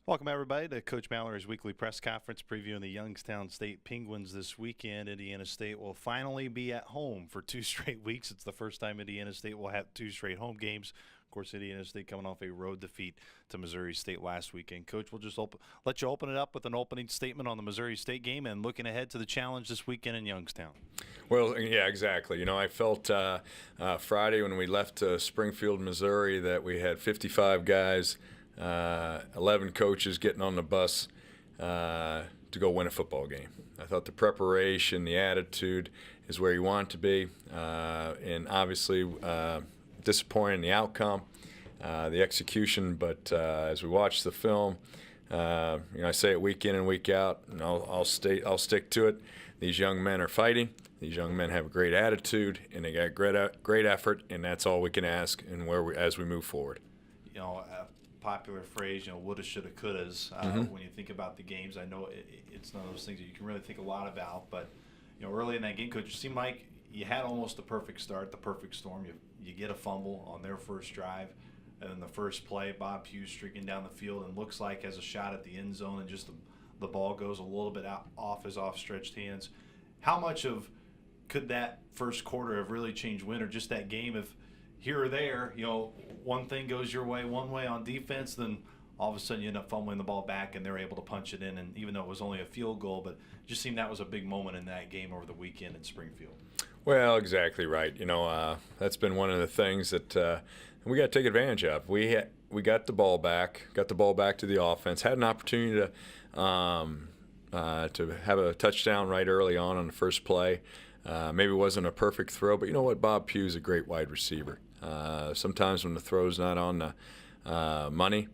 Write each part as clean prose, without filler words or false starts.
Welcome, everybody, to Coach Mallory's weekly press conference previewing the Youngstown State Penguins this weekend. Indiana State will finally be at home for 2 straight weeks. It's the first time Indiana State will have 2 straight home games. Of course, Indiana State coming off a road defeat to Missouri State last weekend. Coach, we'll just let you open it up with an opening statement on the Missouri State game and looking ahead to the challenge this weekend in Youngstown. Well, yeah, exactly. I felt Friday when we left Springfield, Missouri, that we had 55 guys, 11 coaches getting on the bus to go win a football game. I thought the preparation, the attitude is where you want it to be, and obviously disappointing the outcome, the execution. But as we watch the film, I say it week in and week out, and I'll stick to it. These young men are fighting. These young men have a great attitude, and they got great effort, and that's all we can ask. And as we move forward, A popular phrase, woulda, shoulda, couldas. When you think about the games, I know it's none of those things that you can really think a lot about. But early in that game, Coach, it seemed like you had almost the perfect start, the perfect storm. You get a fumble on their first drive, and then the first play, Bob Pugh streaking down the field and looks like has a shot at the end zone, and just the ball goes a little bit off his outstretched hands. How much could that first quarter have really changed win, or just that game if here or there, one thing goes your way one way on defense, then all of a sudden you end up fumbling the ball back and they're able to punch it in, and even though it was only a field goal, but it just seemed that was a big moment in that game over the weekend in Springfield. Well, exactly right. That's been one of the things that we got to take advantage of. We got the ball back to the offense, had an opportunity to have a touchdown right early on the first play. Maybe it wasn't a perfect throw, but you know what? Bob Pugh's a great wide receiver. Sometimes when the throw's not on the money,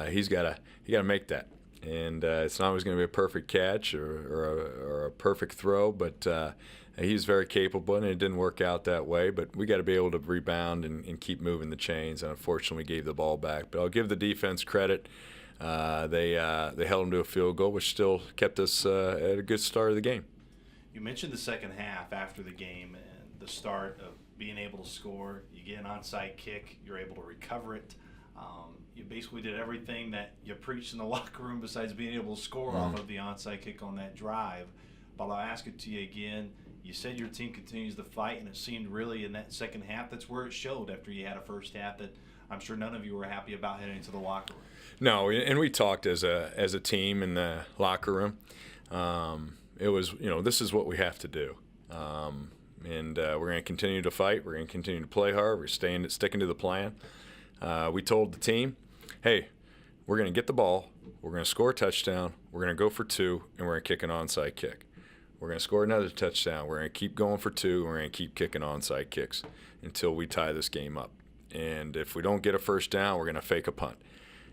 he's got to make that. And it's not always going to be a perfect catch or a perfect throw, but he's very capable, and it didn't work out that way. But we got to be able to rebound and keep moving the chains. And unfortunately, we gave the ball back. But I'll give the defense credit. They held them to a field goal, which still kept us at a good start of the game. You mentioned the second half after the game and the start of being able to score. You get an onside kick, you're able to recover it. You basically did everything that you preached in the locker room besides being able to score off of the onside kick on that drive. But I'll ask it to you again. You said your team continues to fight, and it seemed really in that second half that's where it showed after you had a first half that I'm sure none of you were happy about heading into the locker room. No, and we talked as a team in the locker room. It was, this is what we have to do. And we're going to continue to fight. We're going to continue to play hard. We're sticking to the plan. We told the team, hey, we're going to get the ball. We're going to score a touchdown. We're going to go for 2, and we're going to kick an onside kick. We're going to score another touchdown. We're going to keep going for 2. And we're going to keep kicking onside kicks until we tie this game up. And if we don't get a first down, we're going to fake a punt.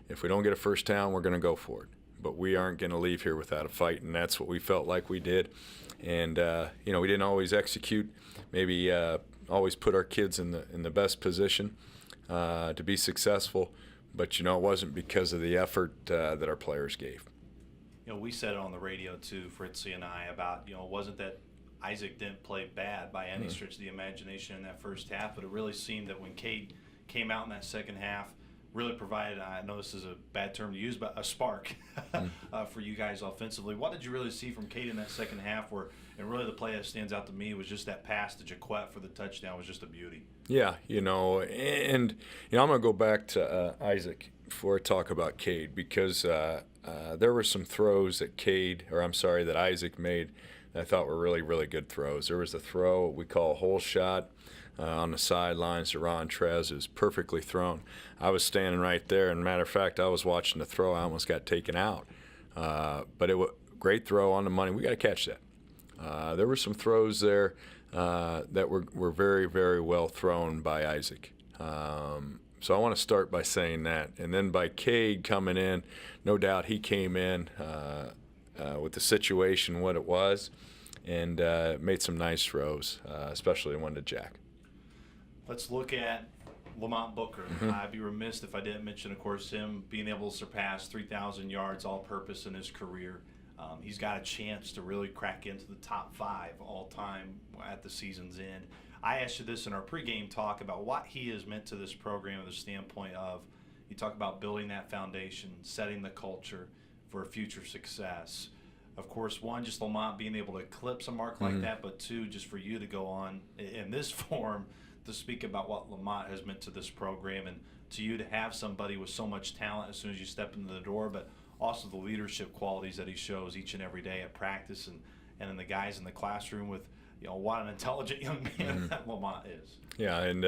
If we don't get a first down, we're going to go for it. But we aren't going to leave here without a fight, and that's what we felt like we did. And we didn't always execute, maybe always put our kids in the best position to be successful. But it wasn't because of the effort that our players gave. We said it on the radio too, Fritzy and I, about it wasn't that Isaac didn't play bad by any stretch of the imagination in that first half, but it really seemed that when Cade came out in that second half, really provided, I know this is a bad term to use, but a spark for you guys offensively. What did you really see from Cade in that second half and really the play that stands out to me was just that pass to Jaquette for the touchdown was just a beauty. Yeah, and I'm going to go back to Isaac before I talk about Cade, because there were some throws that Isaac made that I thought were really, really good throws. There was a throw we call a hole shot on the sidelines to Ron Trez. It was perfectly thrown. I was standing right there, and matter of fact, I was watching the throw. I almost got taken out. But it was a great throw on the money. We got to catch that. There were some throws there that were very, very well thrown by Isaac. So I want to start by saying that. And then by Cade coming in, no doubt he came in with the situation, what it was, and made some nice throws, especially one to Jack. Let's look at Lamont Booker. I'd be remiss if I didn't mention, of course, him being able to surpass 3,000 yards all-purpose in his career. He's got a chance to really crack into the top 5 all-time at the season's end. I asked you this in our pregame talk about what he has meant to this program from the standpoint of You talk about building that foundation, setting the culture for future success. Of course, one, just Lamont being able to eclipse a mark like that, but two, just for you to go on in this form to speak about what Lamont has meant to this program, and to you to have somebody with so much talent as soon as you step into the door, but also the leadership qualities that he shows each and every day at practice, and in the guys in the classroom with, what an intelligent young man that Lamont is. Yeah, and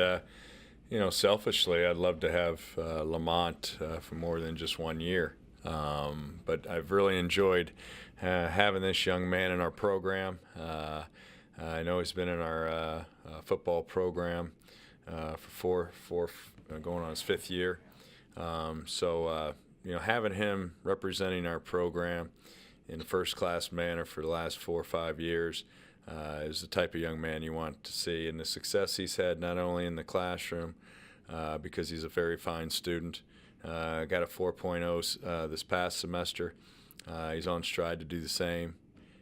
selfishly, I'd love to have Lamont for more than just 1 year. But I've really enjoyed having this young man in our program. I know he's been in our football program for going on his 5th year. Having him representing our program in a first-class manner for the last 4 or 5 years is the type of young man you want to see. And the success he's had not only in the classroom, because he's a very fine student, got a 4.0 this past semester. He's on stride to do the same.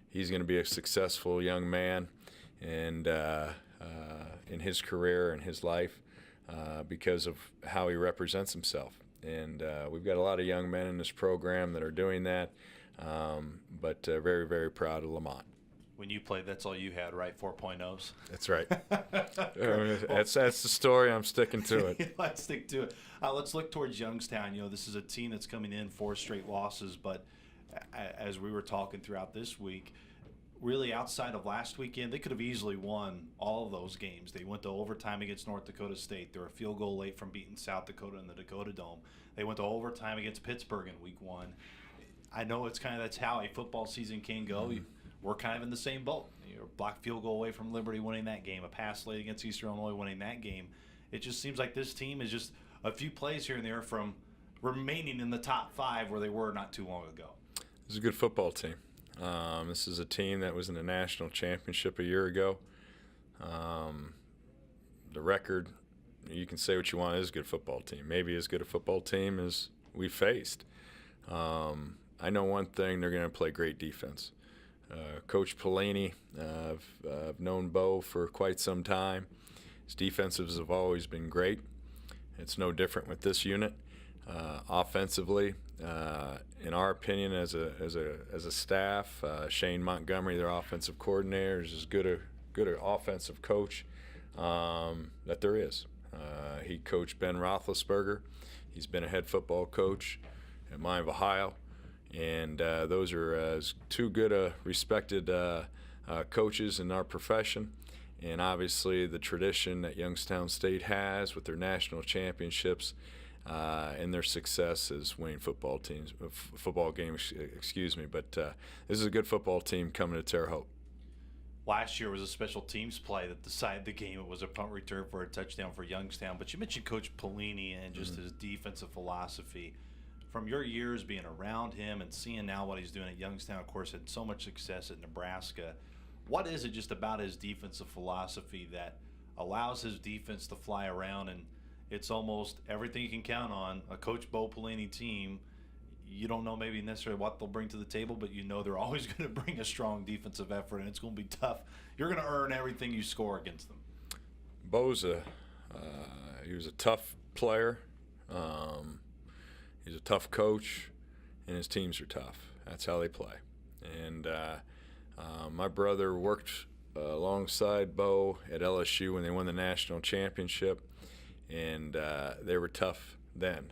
He's going to be a successful young man and in his career and his life because of how he represents himself. And we've got a lot of young men in this program that are doing that, but very, very proud of Lamont. When you played, that's all you had, right? 4.0s? That's right. That's the story. I'm sticking to it. Let's stick to it. Let's look towards Youngstown. This is a team that's coming in 4 straight losses, but as we were talking throughout this week, really outside of last weekend, they could have easily won all of those games. They went to overtime against North Dakota State. They were a field goal late from beating South Dakota in the Dakota Dome. They went to overtime against Pittsburgh in week 1. I know that's how a football season can go. We're kind of in the same boat. You're a blocked field goal away from Liberty winning that game, a pass late against Eastern Illinois winning that game. It just seems like this team is just a few plays here and there from remaining in the top 5 where they were not too long ago. This is a good football team. This is a team that was in the national championship a year ago. The record, you can say what you want, is a good football team. Maybe as good a football team as we faced. I know one thing, they're going to play great defense. Coach Pelini, I've known Bo for quite some time. His defensives have always been great. It's no different with this unit. Offensively, in our opinion, as a staff, Shane Montgomery, their offensive coordinator, is as good an offensive coach that there is. He coached Ben Roethlisberger. He's been a head football coach at Miami, Ohio. And those are 2 good, respected coaches in our profession. And obviously the tradition that Youngstown State has with their national championships and their success is winning football games. But this is a good football team coming to Terre Haute. Last year was a special teams play that decided the game. It was a punt return for a touchdown for Youngstown. But you mentioned Coach Pelini and just his defensive philosophy. From your years being around him and seeing now what he's doing at Youngstown, of course, had so much success at Nebraska. What is it just about his defensive philosophy that allows his defense to fly around, and it's almost everything you can count on a Coach Bo Pelini team? You don't know maybe necessarily what they'll bring to the table, but you know they're always going to bring a strong defensive effort, and it's going to be tough. You're going to earn everything you score against them. Bo's he was a tough player. He's a tough coach, and his teams are tough. That's how they play. And my brother worked alongside Bo at LSU when they won the national championship, and they were tough then.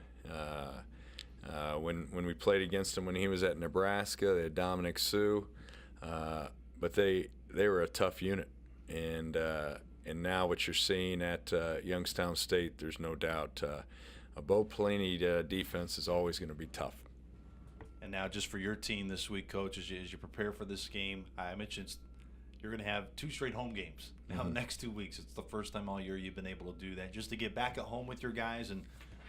When we played against him when he was at Nebraska, they had Dominic Sue, but they were a tough unit. And now what you're seeing at Youngstown State, there's no doubt a Bo Pelini defense is always going to be tough. And now just for your team this week, Coach, as you prepare for this game, I mentioned you're going to have 2 straight home games. Now the next 2 weeks, it's the first time all year you've been able to do that. Just to get back at home with your guys and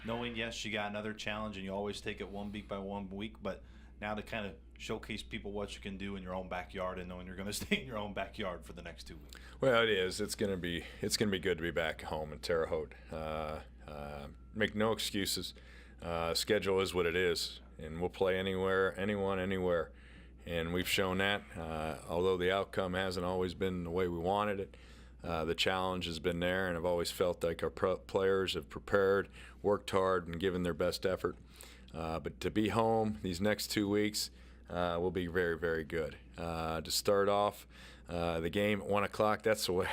knowing, yes, you got another challenge and you always take it 1 week by 1 week, but now to kind of showcase people what you can do in your own backyard and knowing you're going to stay in your own backyard for the next 2 weeks. Well, it is. It's going to be good to be back home in Terre Haute. Make no excuses. Schedule is what it is, and we'll play anywhere, anyone, anywhere. And we've shown that, although the outcome hasn't always been the way we wanted it. The challenge has been there, and I've always felt like our players have prepared, worked hard, and given their best effort. But to be home these next 2 weeks will be very, very good. To start off the game at 1 o'clock, that's the way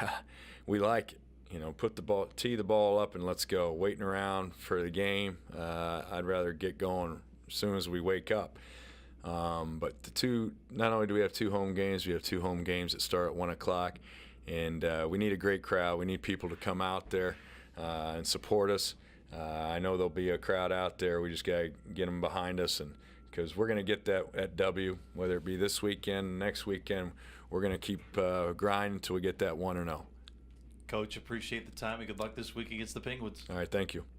we like it. Put the ball, tee the ball up, and let's go. Waiting around for the game, I'd rather get going as soon as we wake up. But not only do we have 2 home games, we have 2 home games that start at 1 o'clock. And we need a great crowd. We need people to come out there and support us. I know there'll be a crowd out there. We just got to get them behind us, and because we're going to get that W, whether it be this weekend, next weekend. We're going to keep grinding until we get that 1-0. Coach, appreciate the time and good luck this week against the Penguins. All right, thank you.